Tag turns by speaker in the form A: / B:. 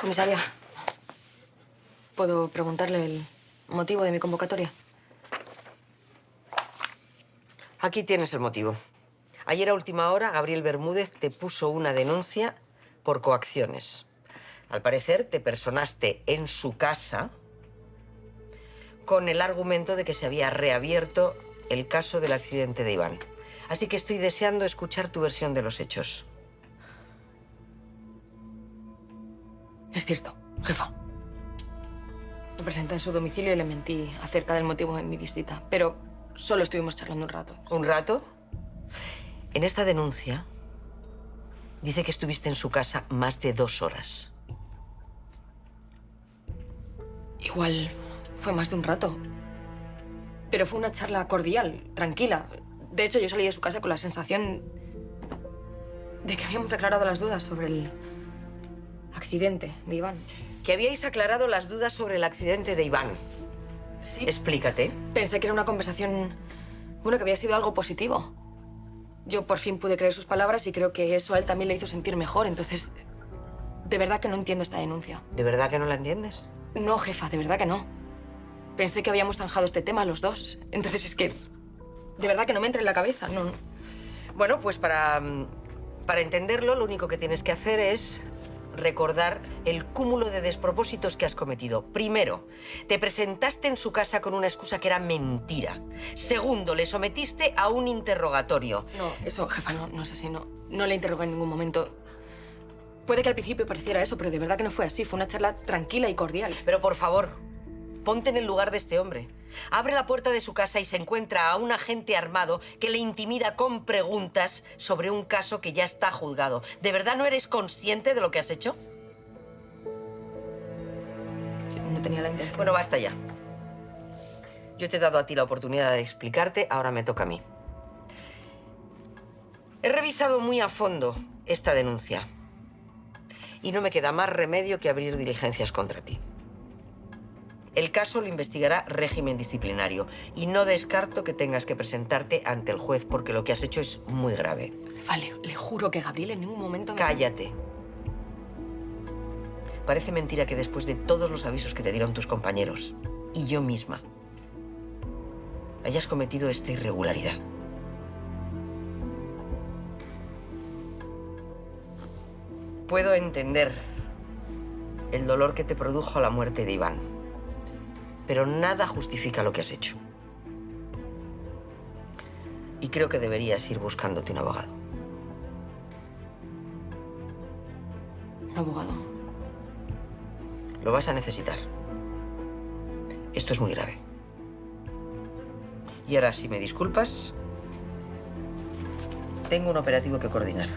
A: Comisaria, ¿puedo preguntarle el motivo de mi convocatoria?
B: Aquí tienes el motivo. Ayer a última hora, Gabriel Bermúdez te puso una denuncia por coacciones. Al parecer, te personaste en su casa con el argumento de que se había reabierto el caso del accidente de Iván. Así que estoy deseando escuchar tu versión de los hechos.
A: Es cierto, jefa. Me presenté en su domicilio y le mentí acerca del motivo de mi visita, pero solo estuvimos charlando un rato.
B: ¿Un rato? En esta denuncia dice que estuviste en su casa más de 2 horas.
A: Igual fue más de un rato. Pero fue una charla cordial, tranquila. De hecho, yo salí de su casa con la sensación de que habíamos aclarado las dudas sobre el accidente de Iván.
B: Que habíais aclarado las dudas sobre el accidente de Iván.
A: Sí.
B: Explícate.
A: Pensé que era una conversación, bueno, que había sido algo positivo. Yo por fin pude creer sus palabras y creo que eso a él también le hizo sentir mejor. Entonces, de verdad que no entiendo esta denuncia.
B: ¿De verdad que no la entiendes?
A: No, jefa, de verdad que no. Pensé que habíamos zanjado este tema los dos. Entonces es que, de verdad que no me entra en la cabeza, no.
B: Bueno, pues para entenderlo, lo único que tienes que hacer es recordar el cúmulo de despropósitos que has cometido. Primero, te presentaste en su casa con una excusa que era mentira. Segundo, le sometiste a un interrogatorio.
A: No, eso, jefa, no es así, no le interrogué en ningún momento. Puede que al principio pareciera eso, pero de verdad que no fue así. Fue una charla tranquila y cordial.
B: Pero por favor, ponte en el lugar de este hombre. Abre la puerta de su casa y se encuentra a un agente armado que le intimida con preguntas sobre un caso que ya está juzgado. ¿De verdad no eres consciente de lo que has hecho?
A: No tenía la intención.
B: Bueno, basta ya. Yo te he dado a ti la oportunidad de explicarte, ahora me toca a mí. He revisado muy a fondo esta denuncia y no me queda más remedio que abrir diligencias contra ti. El caso lo investigará régimen disciplinario y no descarto que tengas que presentarte ante el juez porque lo que has hecho es muy grave.
A: Jefa, le juro que Gabriel en ningún momento me...
B: Cállate. Parece mentira que después de todos los avisos que te dieron tus compañeros y yo misma hayas cometido esta irregularidad. Puedo entender el dolor que te produjo la muerte de Iván, pero nada justifica lo que has hecho. Y creo que deberías ir buscándote un abogado.
A: ¿Un abogado?
B: Lo vas a necesitar. Esto es muy grave. Y ahora, si me disculpas, tengo un operativo que coordinar.